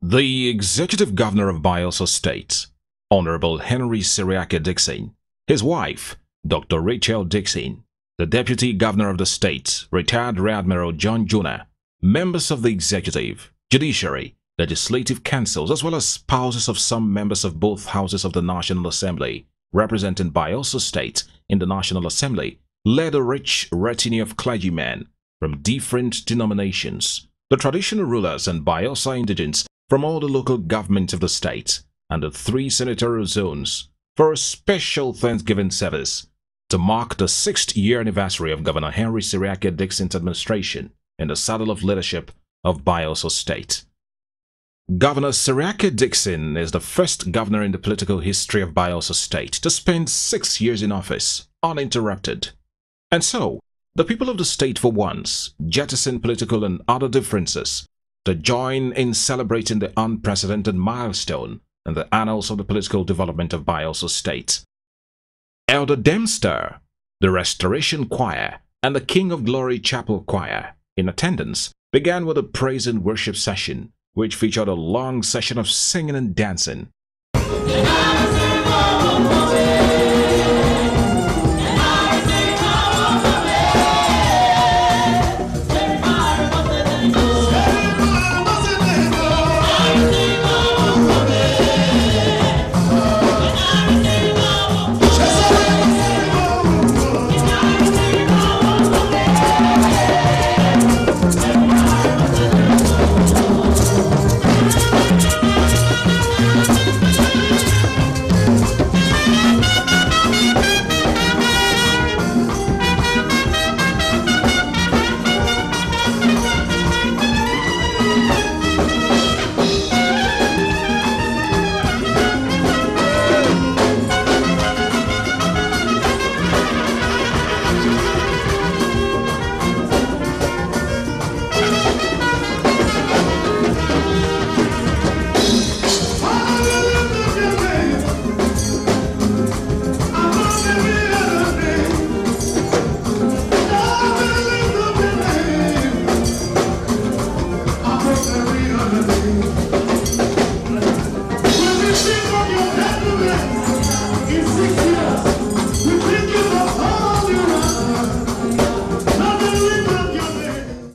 The executive governor of Bayelsa State, Honorable Henry Seriake Dickson, his wife, Dr. Rachel Dickson, the deputy governor of the state, retired Rear Admiral John Jonah, members of the executive, judiciary, legislative councils, as well as spouses of some members of both houses of the National Assembly, representing Bayelsa State in the National Assembly, led a rich retinue of clergymen from different denominations, the traditional rulers and Bayelsa indigents from all the local governments of the state and the 3 senatorial zones for a special Thanksgiving service to mark the 6th year anniversary of Governor Henry Seriake Dickson's administration in the saddle of leadership of Bayelsa State. Governor Seriake Dickson is the first governor in the political history of Bayelsa State to spend 6 years in office uninterrupted. And so, the people of the state for once jettisoned political and other differences to join in celebrating the unprecedented milestone in the annals of the political development of Bayelsa State. Elder Dempster, the Restoration Choir, and the King of Glory Chapel Choir, in attendance, began with a praise and worship session, which featured a long session of singing and dancing.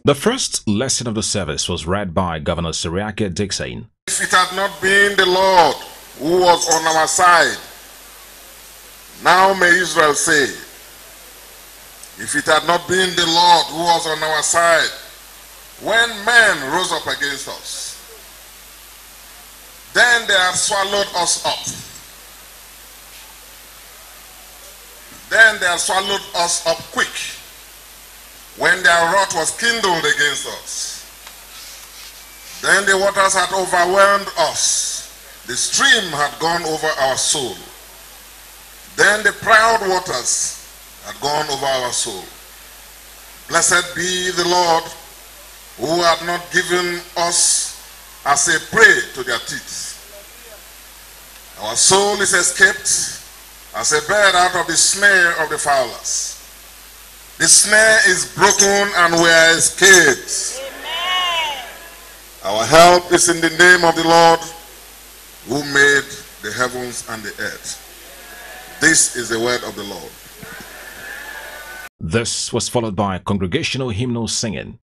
The first lesson of the service was read by Governor Seriake Dickson. If it had not been the Lord who was on our side, now may Israel say, if it had not been the Lord who was on our side, when men rose up against us, then they had swallowed us up. Then they had swallowed us up quick, when their wrath was kindled against us. Then the waters had overwhelmed us. The stream had gone over our soul. Then the proud waters had gone over our soul. Blessed be the Lord, who had not given us as a prey to their teeth. Our soul is escaped as a bird out of the snare of the fowlers. The snare is broken and we are escaped. Amen. Our help is in the name of the Lord who made the heavens and the earth. This is the word of the Lord. This was followed by congregational hymnal singing.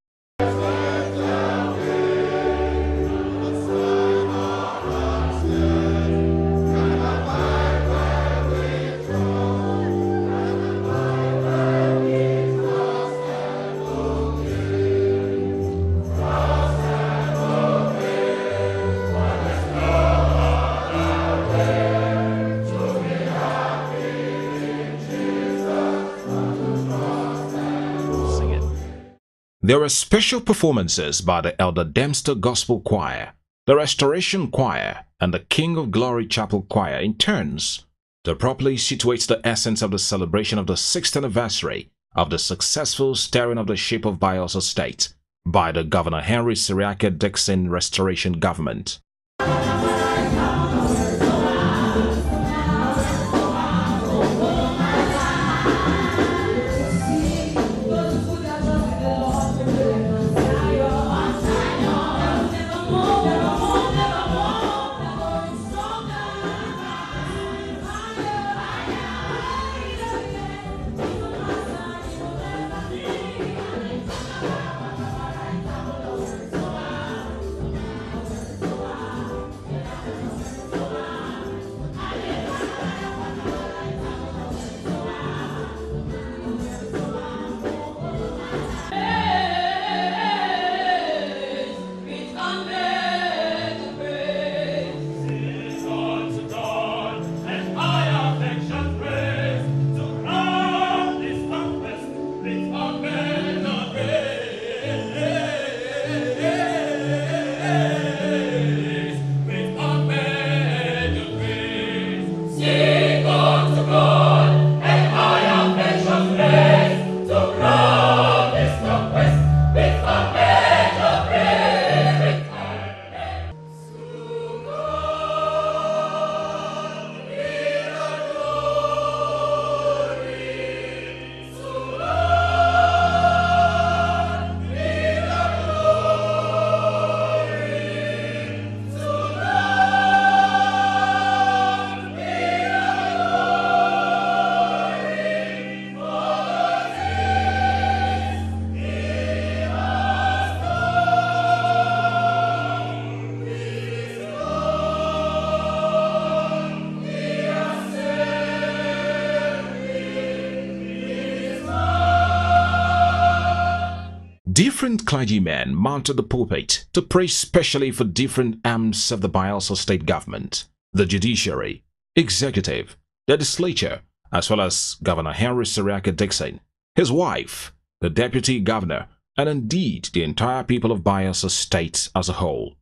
There were special performances by the Elder Dempster Gospel Choir, the Restoration Choir, and the King of Glory Chapel Choir in turns to properly situate the essence of the celebration of the 6th anniversary of the successful steering of the ship of Bayelsa State by the Governor Henry Seriake Dickson Restoration Government. Different clergymen mounted the pulpit to pray specially for different arms of the Bayelsa state government, the judiciary, executive, legislature, as well as Governor Henry Seriake Dickson, his wife, the deputy governor, and indeed the entire people of Bayelsa state as a whole.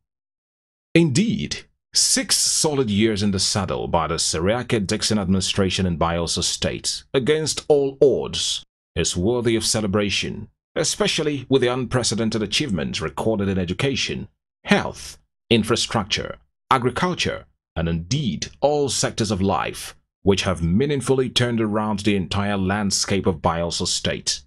Indeed, 6 solid years in the saddle by the Seriake Dickson administration in Bayelsa state, against all odds, is worthy of celebration, especially with the unprecedented achievements recorded in education, health, infrastructure, agriculture, and indeed all sectors of life, which have meaningfully turned around the entire landscape of Bayelsa state.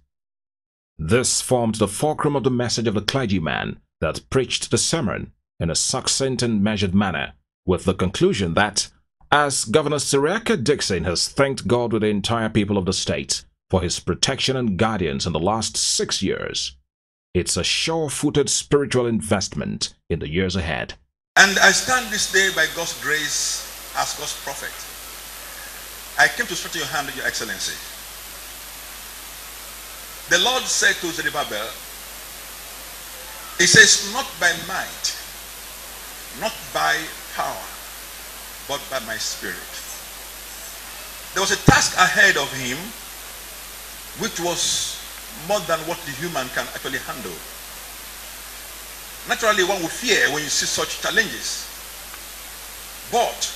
This formed the fulcrum of the message of the clergyman that preached the sermon in a succinct and measured manner, with the conclusion that, as Governor Seriake Dickson has thanked God with the entire people of the state for his protection and guidance in the last 6 years, it's a sure-footed spiritual investment in the years ahead. And I stand this day by God's grace as God's prophet. I came to stretch your hand, Your Excellency. The Lord said to Zerubbabel, He says, not by might, not by power, but by my spirit. There was a task ahead of him which was more than what the human can actually handle. Naturally, one would fear when you see such challenges. But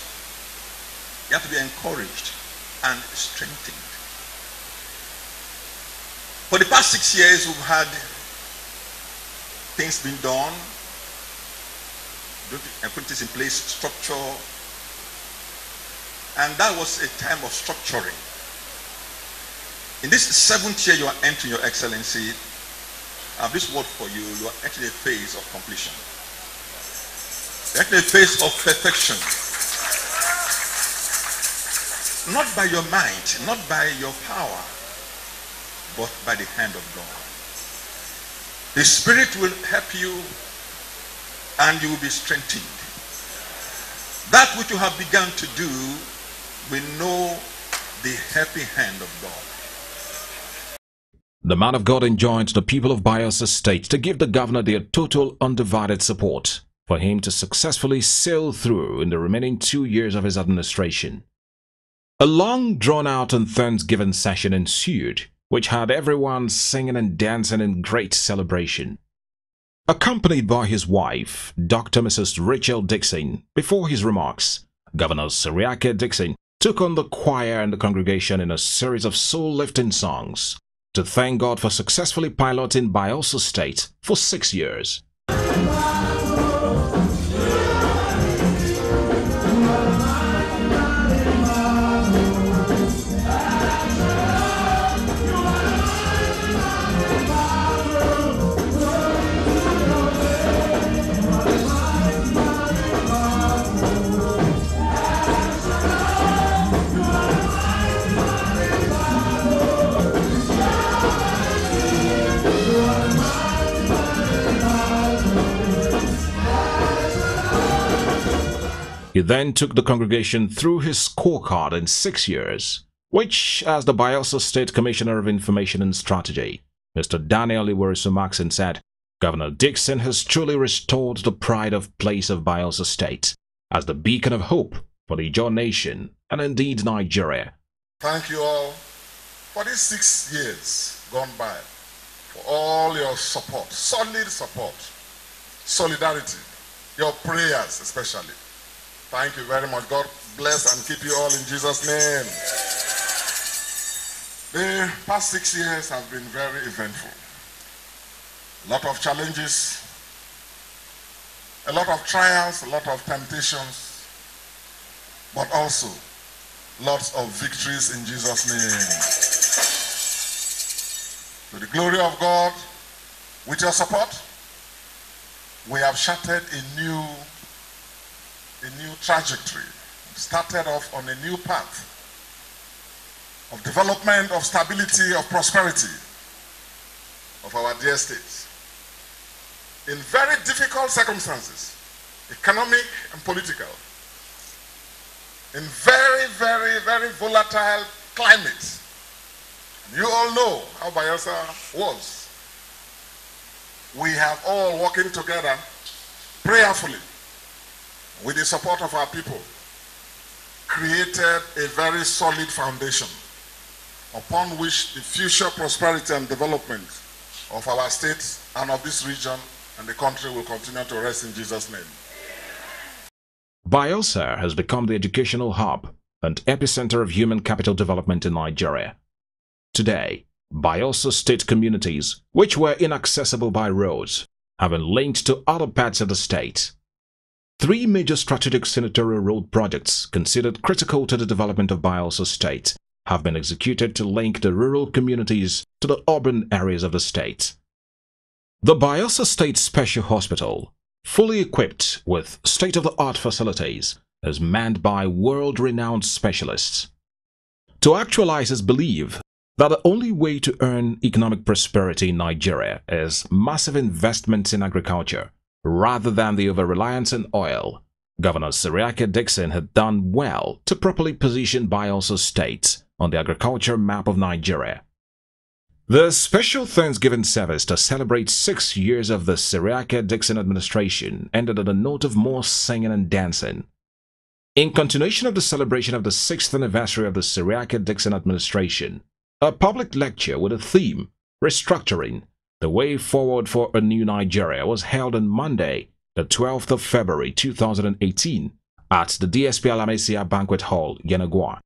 you have to be encouraged and strengthened. For the past 6 years, we've had things being done, put in place, structure, and that was a time of structuring. In this 7th year you are entering, Your Excellency, I have this word for you: you are entering a phase of completion. You are entering a phase of perfection. Not by your might, not by your power, but by the hand of God. The Spirit will help you and you will be strengthened. That which you have begun to do will know the helping hand of God. The man of God enjoined the people of Bayelsa state to give the governor their total undivided support for him to successfully sail through in the remaining 2 years of his administration. A long drawn-out and Thanksgiving session ensued, which had everyone singing and dancing in great celebration. Accompanied by his wife, Dr. Mrs. Rachel Dickson, before his remarks, Governor Seriake Dickson took on the choir and the congregation in a series of soul-lifting songs to thank God for successfully piloting Bayelsa State for 6 years. He then took the congregation through his scorecard in 6 years, which, as the Bayelsa State Commissioner of Information and Strategy, Mr. Daniel Iwerisu-Maxson said, Governor Dickson has truly restored the pride of place of Bayelsa State as the beacon of hope for the Ijaw nation and indeed Nigeria. Thank you all for these 6 years gone by, for all your support, solid support, solidarity, your prayers especially. Thank you very much. God bless and keep you all in Jesus' name. The past 6 years have been very eventful. A lot of challenges, a lot of trials, a lot of temptations, but also lots of victories in Jesus' name. To the glory of God, with your support, we have charted a new trajectory, started off on a new path of development, of stability, of prosperity of our dear state. In very difficult circumstances, economic and political, in very, very, very volatile climates. You all know how Bayelsa was. we have all working together prayerfully with the support of our people created a very solid foundation upon which the future prosperity and development of our state and of this region and the country will continue to rest in Jesus' name. Bayelsa has become the educational hub and epicenter of human capital development in Nigeria. Today, Bayelsa state communities, which were inaccessible by roads, have been linked to other parts of the state. 3 major strategic senatorial road projects considered critical to the development of Bayelsa state have been executed to link the rural communities to the urban areas of the state. The Bayelsa State Special Hospital, fully equipped with state-of-the-art facilities, is manned by world-renowned specialists. To actualize his belief that the only way to earn economic prosperity in Nigeria is massive investments in agriculture rather than the over-reliance on oil, Governor Seriake Dickson had done well to properly position Bayelsa State on the agriculture map of Nigeria. The special Thanksgiving service to celebrate 6 years of the Seriake Dickson administration ended on a note of more singing and dancing. In continuation of the celebration of the 6th anniversary of the Seriake Dickson administration, a public lecture with a theme, Restructuring, the Way Forward for a New Nigeria, was held on Monday, the 12th of February 2018 at the DSP Alamesia Banquet Hall, Yenagoa.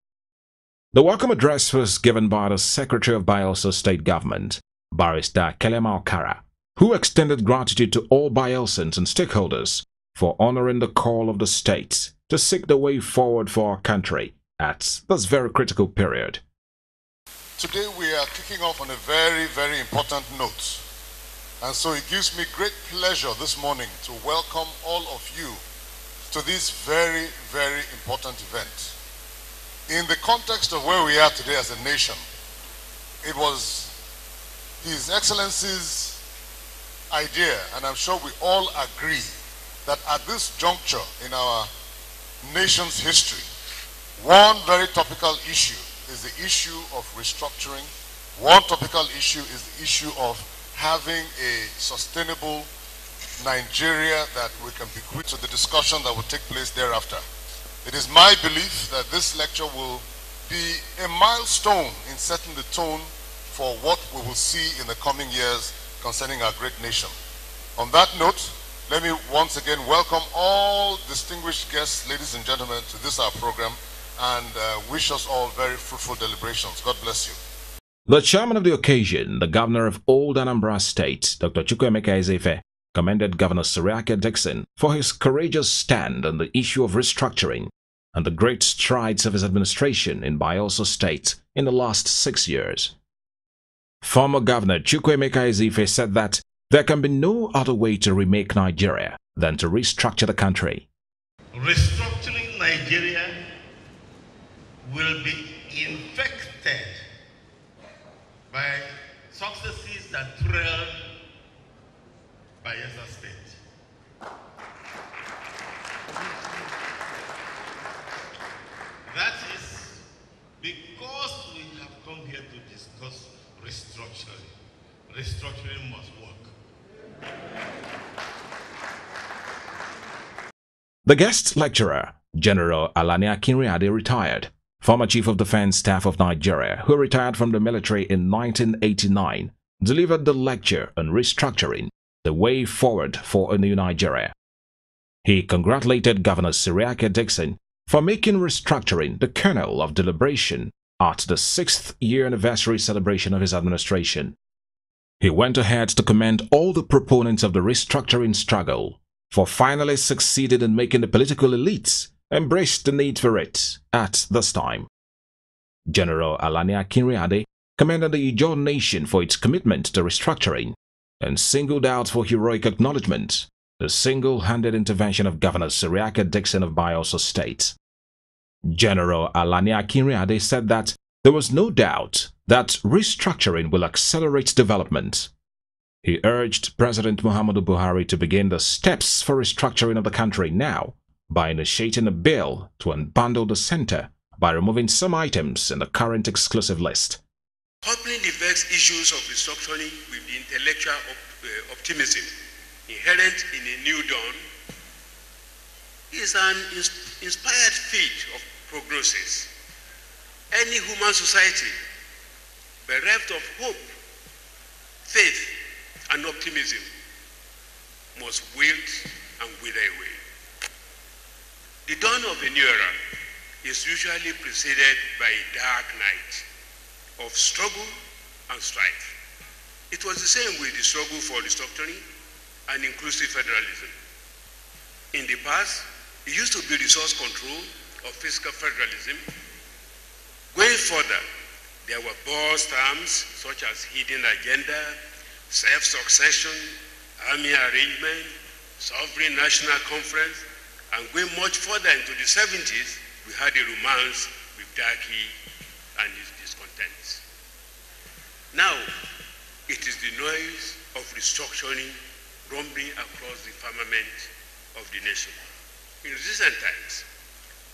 The welcome address was given by the Secretary of Bayelsa State Government, Barrister Kelema Okara, who extended gratitude to all Bayelsans and stakeholders for honoring the call of the state to seek the way forward for our country at this very critical period. Today we are kicking off on a very, very important note. And so it gives me great pleasure this morning to welcome all of you to this very, very important event. In the context of where we are today as a nation, it was His Excellency's idea, and I'm sure we all agree, that at this juncture in our nation's history, one very topical issue is the issue of restructuring. One topical issue is the issue of having a sustainable Nigeria that we can bequeath to the discussion that will take place thereafter. It is my belief that this lecture will be a milestone in setting the tone for what we will see in the coming years concerning our great nation. On that note, let me once again welcome all distinguished guests, ladies and gentlemen, to this our program, and wish us all very fruitful deliberations. God bless you. The chairman of the occasion, the governor of Old Anambra State, Dr. Chukwuemeka Ezefe, commended Governor Seriake Dickson for his courageous stand on the issue of restructuring and the great strides of his administration in Bayelsa State in the last 6 years. Former Governor Chukwuemeka Ezefe said that there can be no other way to remake Nigeria than to restructure the country. Restructuring Nigeria will be infected by successes that trail Bayelsa State. That is because we have come here to discuss restructuring. Restructuring must work. The guest lecturer, General Alani Akinrinade, retired, former Chief of Defense Staff of Nigeria, who retired from the military in 1989, delivered the lecture on restructuring, the way forward for a new Nigeria. He congratulated Governor Seriake Dickson for making restructuring the kernel of deliberation at the 6th year anniversary celebration of his administration. He went ahead to commend all the proponents of the restructuring struggle for finally succeeding in making the political elites embrace the need for it at this time. General Alani Akinrinade commended the Ijaw nation for its commitment to restructuring and singled out for heroic acknowledgement the single-handed intervention of Governor Seriake Dickson of Bayelsa State. General Alani Akinrinade said that there was no doubt that restructuring will accelerate development. He urged President Muhammadu Buhari to begin the steps for restructuring of the country now by initiating a bill to unbundle the center by removing some items in the current exclusive list. Coupling the vexed issues of restructuring with the intellectual optimism inherent in a new dawn is an inspired feat of prognosis. Any human society bereft of hope, faith, and optimism must wilt and wither away. The dawn of a new era is usually preceded by a dark night of struggle and strife. It was the same with the struggle for restructuring and inclusive federalism. In the past, it used to be resource control of fiscal federalism. Going further, there were boss terms such as hidden agenda, self-succession, army arrangement, sovereign national conference, and going much further into the 70s, we had a romance with Darky and his discontents. Now, it is the noise of restructuring rumbling across the firmament of the nation. In recent times,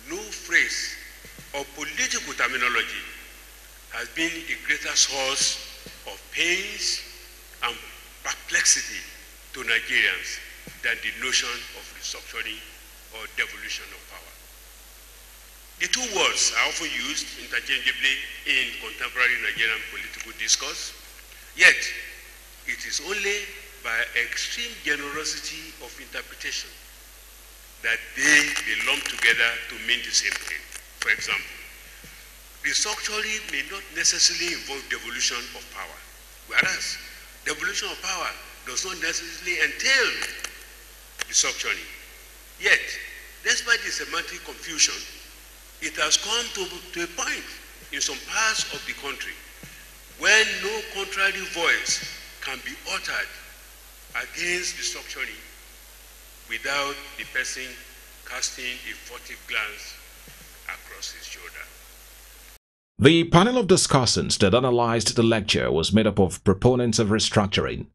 no phrase or political terminology has been a greater source of pains and perplexity to Nigerians than the notion of restructuring or devolution of power. The two words are often used interchangeably in contemporary Nigerian political discourse, yet it is only by extreme generosity of interpretation that they lump together to mean the same thing. For example, restructuring may not necessarily involve devolution of power, whereas devolution of power does not necessarily entail restructuring. Yet, despite the semantic confusion, it has come to a point in some parts of the country when no contrary voice can be uttered against restructuring without the person casting a furtive glance across his shoulder. The panel of discussants that analyzed the lecture was made up of proponents of restructuring.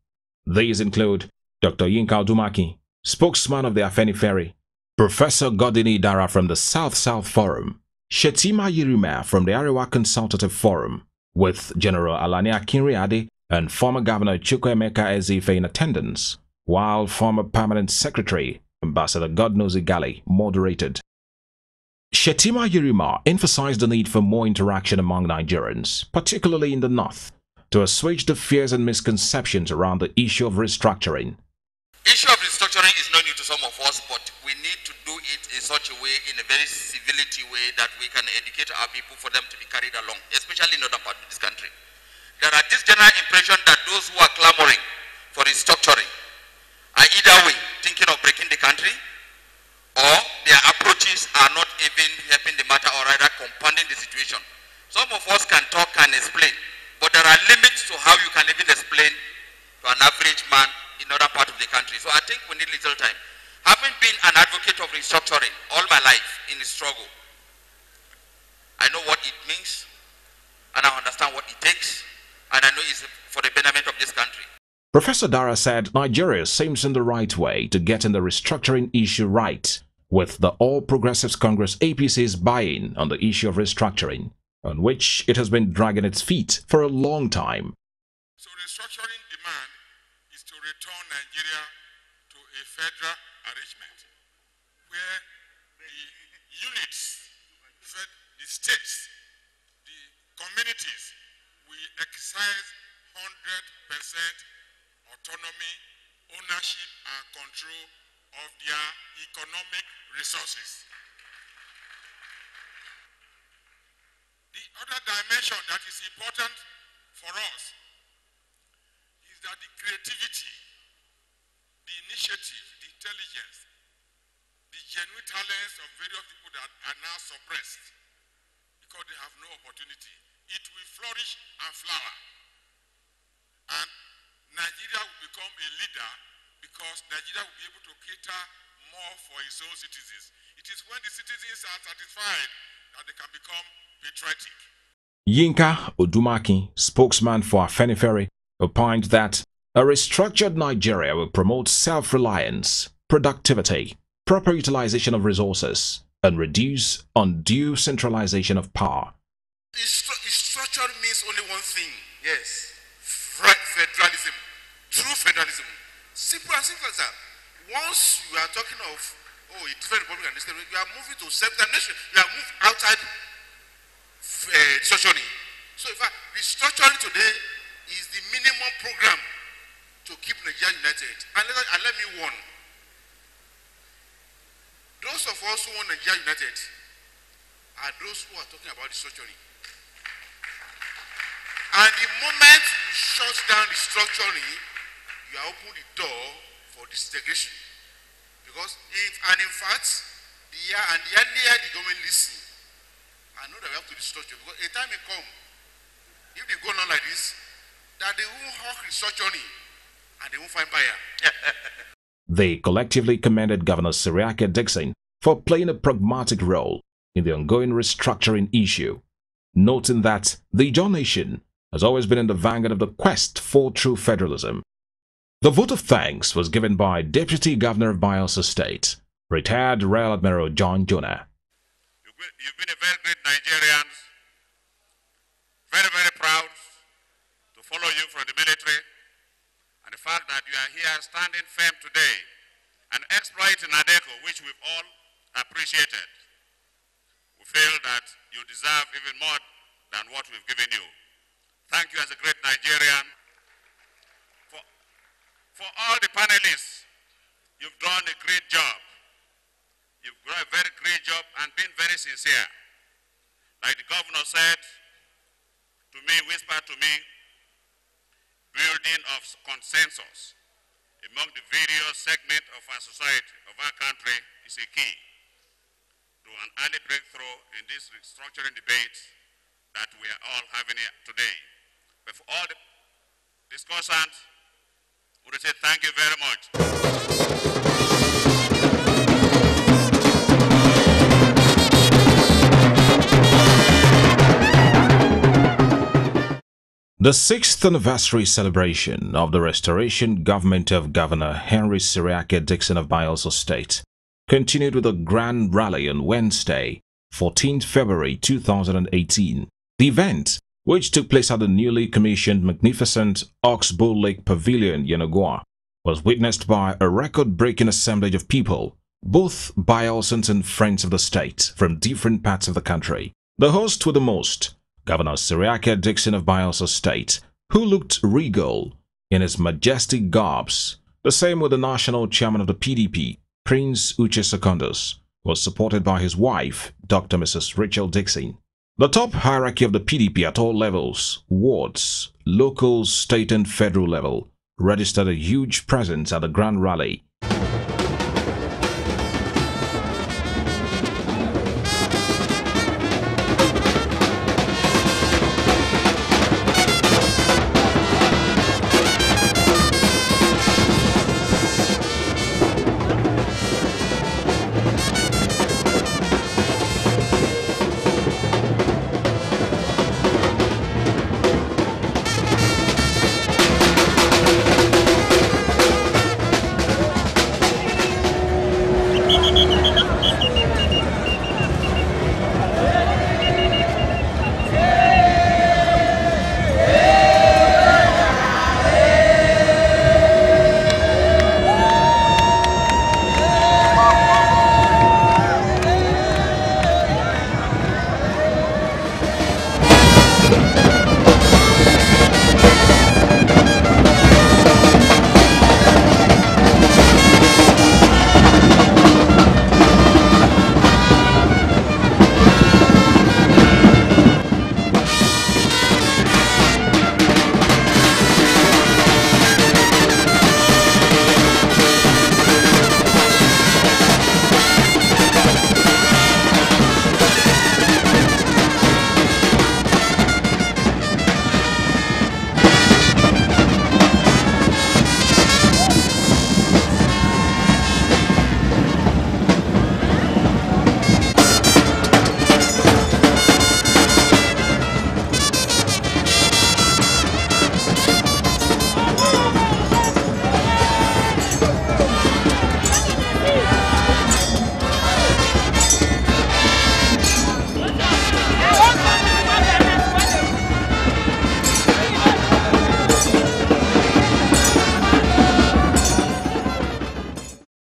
These include Dr. Yinka Odumaki, spokesman of the Afenifere, Professor Godini Dara from the South-South Forum, Shetima Yirima from the Arewa Consultative Forum, with General Alani Akinriade and former Governor Chukwuemeka Ezefe in attendance, while former Permanent Secretary, Ambassador Godnozi Gali, moderated. Shetima Yirima emphasized the need for more interaction among Nigerians, particularly in the North, to assuage the fears and misconceptions around the issue of restructuring. The issue of restructuring is not new to some of us, but we need to do it in such a way, in a very civility way, that we can educate our people for them to be carried along, especially in northern part of this country. There are this general impression that those who are clamoring for restructuring are either way thinking of breaking the country, or their approaches are not even helping the matter, or rather compounding the situation. Some of us can talk and explain, but there are limits to how you can even explain to an average man in other part of the country. So I think we need little time. Having been an advocate of restructuring all my life in the struggle, I know what it means, and I understand what it takes, and I know it's for the betterment of this country. Professor Dara said Nigeria seems in the right way to getting the restructuring issue right, with the All Progressives Congress APC's buy-in on the issue of restructuring, on which it has been dragging its feet for a long time. So restructuring demand is to return Nigeria to a federal arrangement where the units, the states, the communities will exercise 100% autonomy, ownership, and control of their economic resources. The other dimension that is important for us is that the creativity, the initiative, the intelligence, the genuine talents of various people that are now suppressed because they have no opportunity, it will flourish and flower. And Nigeria will become a leader because Nigeria will be able to cater more for its own citizens. It is when the citizens are satisfied that they can become patriotic. Yinka Odumaki, spokesman for Afenifere, opined that a restructured Nigeria will promote self-reliance, productivity, proper utilization of resources, and reduce undue centralization of power. Structure means only one one thing, yes, federalism, true federalism. Simple as that. Once you are talking of, oh, a different republic and this, you are moving to self-determination. You are moved outside restructuring. So in fact, restructuring today is the minimum program to keep Nigeria united. And let me warn, those of us who want Nigeria united are those who are talking about restructuring. And the moment you shut down restructuring, you are opening the door for disintegration. Because in fact, the earlier the government listen, I know that we have to restructure, because a time will come, if they go on like this, that they won't hawk restructuring and they won't find buyer. They collectively commended Governor Seriake Dickson for playing a pragmatic role in the ongoing restructuring issue, noting that the Ijaw Nation has always been in the vanguard of the quest for true federalism. The vote of thanks was given by Deputy Governor of Bayelsa State, retired Rear Admiral John Jonah. You've been a very great Nigerian, very, very proud to follow you from the military, and the fact that you are here standing firm today and exploiting Adeko, which we've all appreciated. We feel that you deserve even more than what we've given you. Thank you as a great Nigerian. For all the panelists, you've done a great job. You've done a very great job and been very sincere. Like the governor said to me, whispered to me, building of consensus among the various segments of our society, of our country, is a key to an early breakthrough in this restructuring debate that we are all having here today. But for all the discussants, I would say thank you very much. The 6th anniversary celebration of the restoration government of Governor Henry Seriake Dickson of Bayelsa State continued with a grand rally on Wednesday, 14th February 2018. The event, which took place at the newly commissioned magnificent Oxbow Lake Pavilion, Yenagoa, was witnessed by a record-breaking assemblage of people, both Bayelsans and friends of the state from different parts of the country. The host with the most, Governor Seriake Dickson of Bayelsa State, who looked regal in his majestic garbs. The same with the national chairman of the PDP, Prince Uche Secondus, was supported by his wife, Dr. Mrs. Rachel Dickson. The top hierarchy of the PDP at all levels, wards, local, state and federal level, registered a huge presence at the grand rally.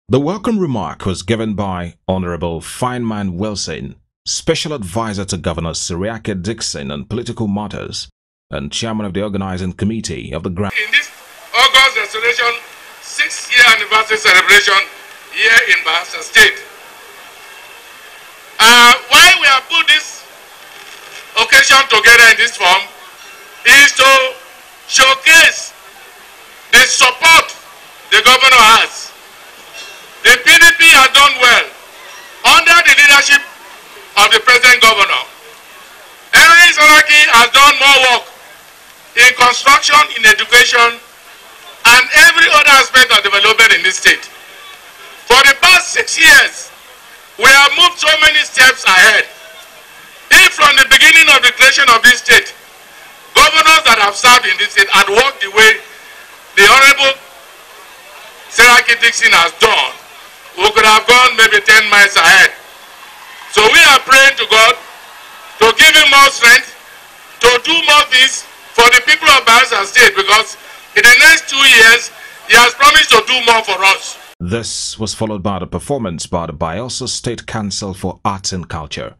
The welcome remark was given by Honorable Fineman Wilson, Special Advisor to Governor Seriake Dickson on political matters and Chairman of the Organizing Committee of the Grand. In this August Restoration 6-year anniversary celebration here in Bayelsa State, why we have put this occasion together in this form is to showcase the support the governor has. The PDP has done well under the leadership of the present governor. Henry Seriake has done more work in construction, in education, and every other aspect of development in this state. For the past 6 years, we have moved so many steps ahead. If from the beginning of the creation of this state, governors that have served in this state had worked the way the Honorable Seriake Dickson has done, we could have gone maybe 10 miles ahead. So we are praying to God to give him more strength, to do more things for the people of Bayelsa State, because in the next 2 years, he has promised to do more for us. This was followed by the performance by the Bayelsa State Council for Arts and Culture.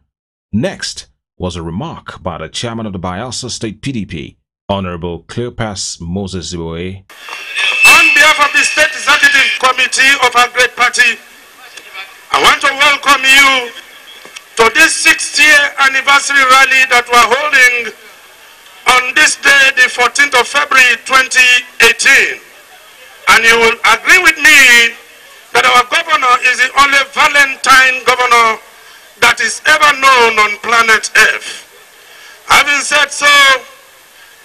Next was a remark by the chairman of the Bayelsa State PDP, Honorable Cleopas Moses Ziboe. On behalf of the State Executive Committee of our great party, I want to welcome you to this 6th-year anniversary rally that we're holding on this day, the 14th of February 2018. And you will agree with me that our governor is the only Valentine governor that is ever known on planet Earth. Having said so,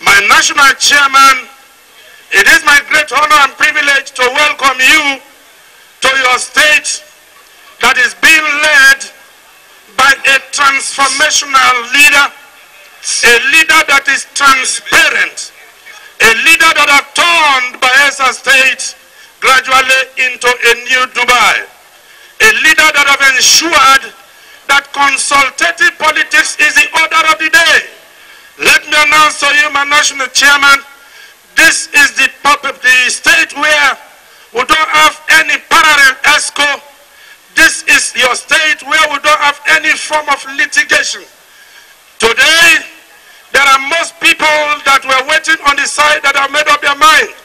my national chairman, it is my great honor and privilege to welcome you to your state that is being led by a transformational leader, a leader that is transparent, a leader that has turned Bayelsa State gradually into a new Dubai, a leader that has ensured that consultative politics is the order of the day. Let me announce to you, my national chairman, this is the state where we don't have any parallel ESCO. This is your state where we don't have any form of litigation. Today, there are most people that were waiting on the side that have made up their mind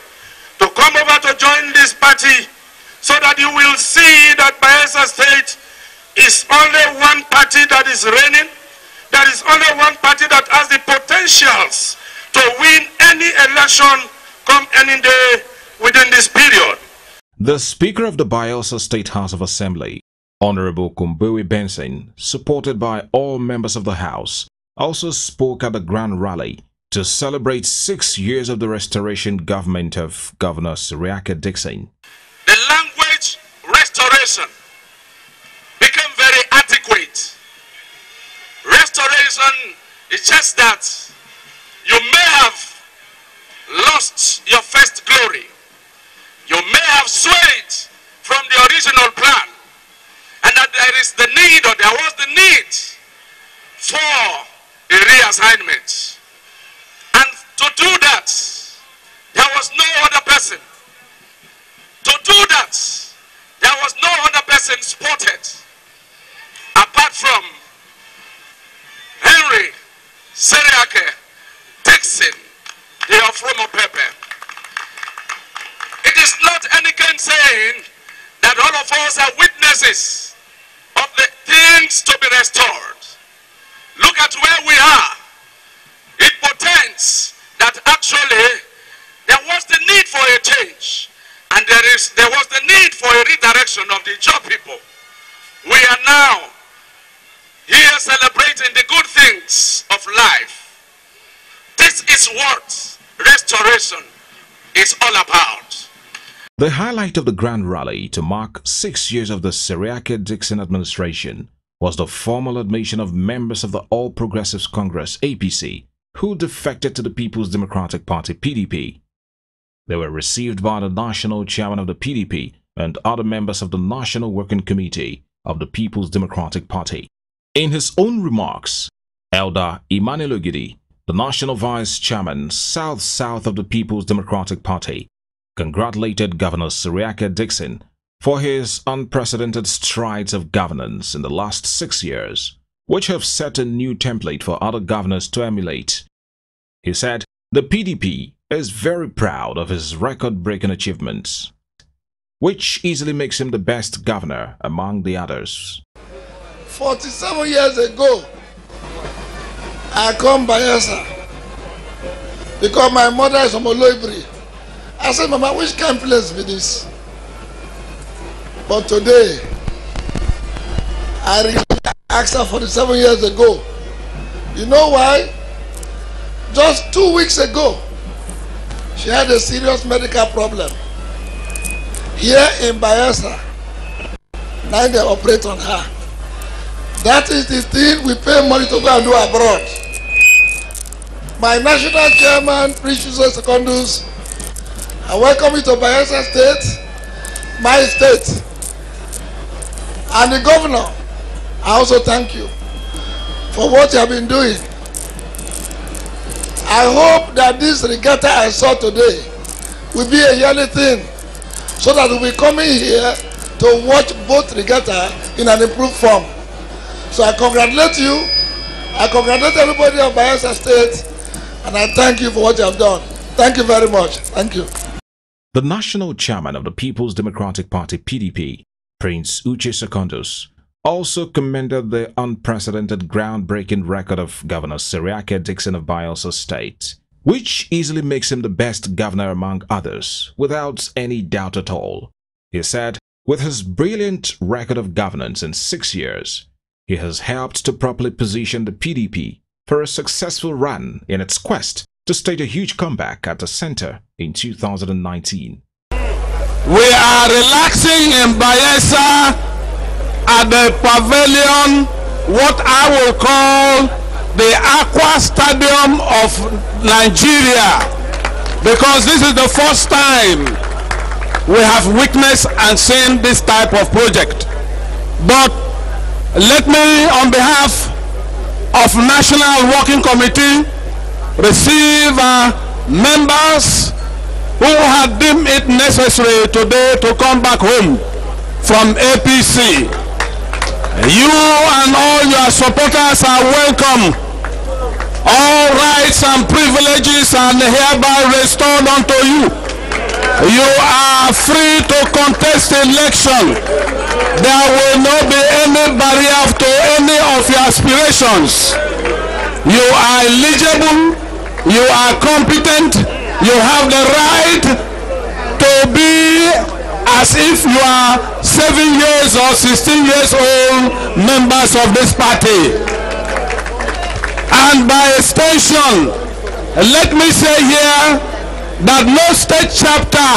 to come over to join this party, so that you will see that Bayelsa State is only one party that is reigning. There is only one party that has the potentials to win any election come any day within this period. The Speaker of the Bayelsa State House of Assembly, Honorable Kumbuwe Benson, supported by all members of the House, also spoke at the Grand Rally to celebrate 6 years of the restoration government of Governor Seriake Dickson. The language restoration became very adequate. Restoration is just that you may have lost your first glory. You may have swayed from the original plan, and that there is the need, or there was the need for a reassignment. And to do that, there was no other person. To do that, there was no other person spotted apart from Henry Seriake Dickson, the Ofromo Pepe. It is not any kind saying that all of us are witnesses of the things to be restored. Look at where we are. It portends that actually there was the need for a change, and there was the need for a redirection of the job people. We are now here celebrating the good things of life. This is what restoration is all about. The highlight of the Grand Rally to mark 6 years of the Seriake Dickson administration was the formal admission of members of the All Progressives Congress (APC) who defected to the People's Democratic Party (PDP). They were received by the national chairman of the PDP and other members of the National Working Committee of the People's Democratic Party. In his own remarks, Elder Emmanuel Ogidi, the national vice chairman south of the People's Democratic Party, congratulated Governor Seriake Dickson for his unprecedented strides of governance in the last 6 years, which have set a new template for other governors to emulate. He said the PDP is very proud of his record-breaking achievements, which easily makes him the best governor among the others. 47 years ago, I come Bayelsa because my mother is from Oloibri. I said, Mama, which kind of place be this? But today, I asked her 47 years ago. You know why? Just 2 weeks ago, she had a serious medical problem. Here in Bayelsa, now they operate on her. That is the thing we pay money to go and do abroad. My national chairman, Precious Secondus, I welcome you to Bayelsa State, my state. And the governor, I also thank you for what you have been doing. I hope that this regatta I saw today will be a yearly thing, so that we'll be coming here to watch both regatta in an improved form. So I congratulate you, I congratulate everybody of Bayelsa State, and I thank you for what you have done. Thank you very much. Thank you. The national chairman of the People's Democratic Party (PDP), Prince Uche Secondus, also commended the unprecedented groundbreaking record of Governor Seriake Dickson of Bayelsa State, which easily makes him the best governor among others, without any doubt at all. He said, with his brilliant record of governance in 6 years, he has helped to properly position the PDP for a successful run in its quest to stage a huge comeback at the center in 2019. We are relaxing in Bayelsa at the pavilion, what I will call the Aqua Stadium of Nigeria, because this is the first time we have witnessed and seen this type of project. But let me, on behalf of National Working Committee, receive members who had deemed it necessary today to come back home from APC. You and all your supporters are welcome. All rights and privileges are hereby restored unto you. You are free to contest election. There will not be any barrier to any of your aspirations. You are eligible, you are competent, you have the right to be as if you are 7 years or 16 years old members of this party. And by extension, let me say here that no state chapter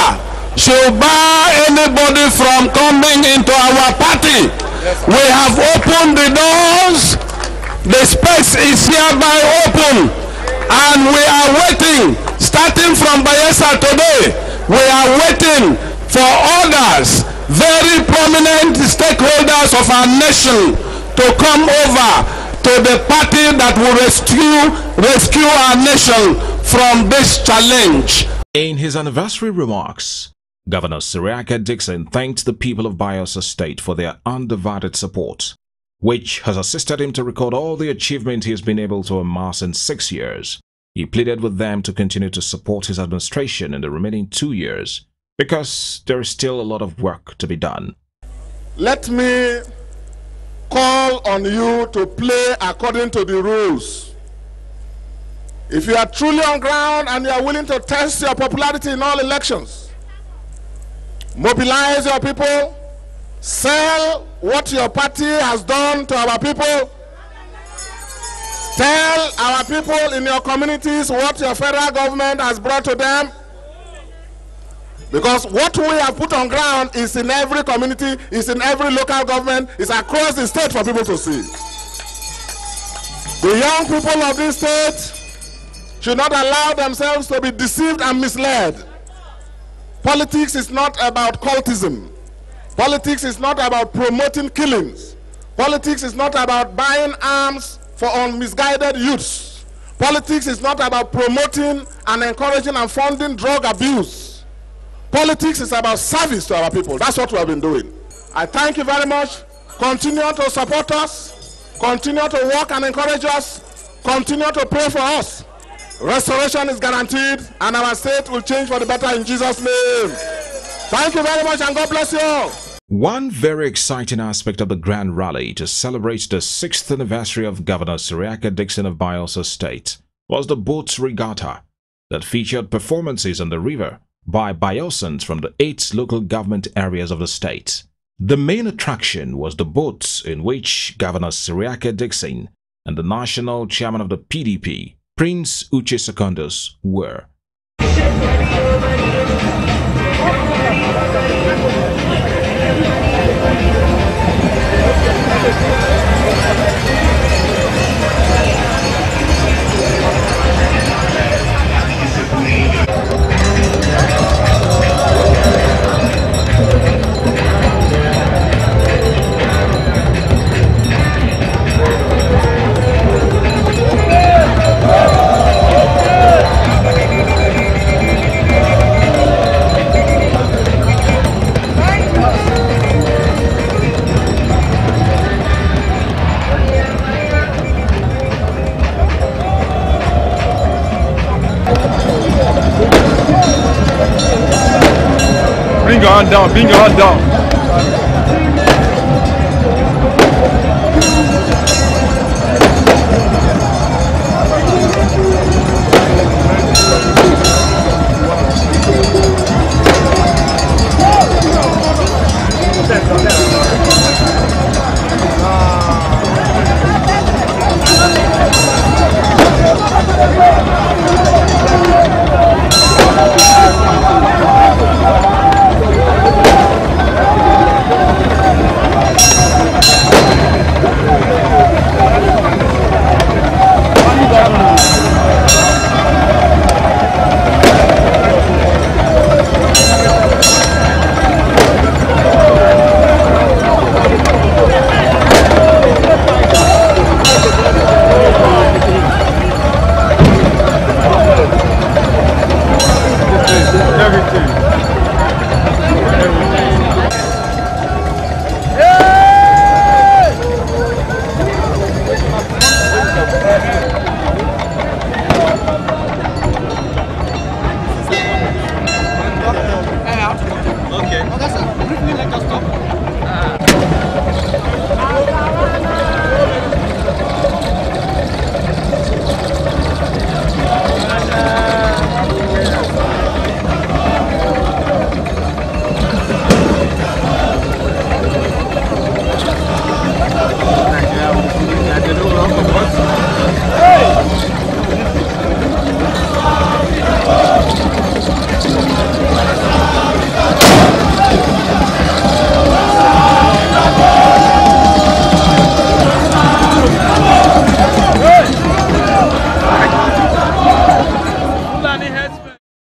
should bar anybody from coming into our party. We have opened the doors, the space is hereby open, and we are waiting, starting from Bayelsa today, we are waiting for others, very prominent stakeholders of our nation, to come over to the party that will rescue our nation from this challenge. In his anniversary remarks, Governor Seriake Dickson thanked the people of Bayelsa State for their undivided support, which has assisted him to record all the achievements he has been able to amass in 6 years. He pleaded with them to continue to support his administration in the remaining 2 years, because there is still a lot of work to be done. Let me call on you to play according to the rules. If you are truly on ground and you are willing to test your popularity in all elections, mobilize your people, sell what your party has done to our people, tell our people in your communities what your federal government has brought to them, because what we have put on ground is in every community, is in every local government, is across the state for people to see. The young people of this state should not allow themselves to be deceived and misled. Politics is not about cultism. Politics is not about promoting killings. Politics is not about buying arms for misguided youths. Politics is not about promoting and encouraging and funding drug abuse. Politics is about service to our people. That's what we have been doing. I thank you very much. Continue to support us. Continue to work and encourage us. Continue to pray for us. Restoration is guaranteed, and our state will change for the better in Jesus' name. Thank you very much, and God bless you all. One very exciting aspect of the grand rally to celebrate the 6th anniversary of Governor Seriake Dickson of Bayelsa State was the boats regatta that featured performances on the river by Bayelsans from the 8 local government areas of the state. The main attraction was the boats in which Governor Seriake Dickson and the national chairman of the PDP, Prince Uche Secondus, were. Bring your hand down, bring your hand down.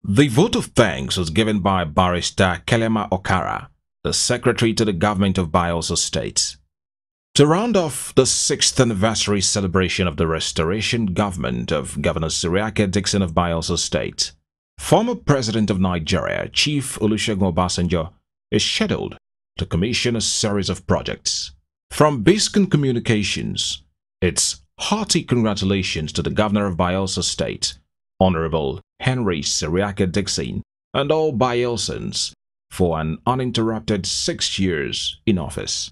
The vote of thanks was given by Barrister Kelema Okara, the Secretary to the Government of Bayelsa State. To round off the 6th anniversary celebration of the restoration government of Governor Seriake Dickson of Bayelsa State, former President of Nigeria, Chief Olusegun Obasanjo, is scheduled to commission a series of projects. From Dickson Communications, its hearty congratulations to the Governor of Bayelsa State, Honorable Henry Seriake Dickson, and all Bayelsans for an uninterrupted 6 years in office.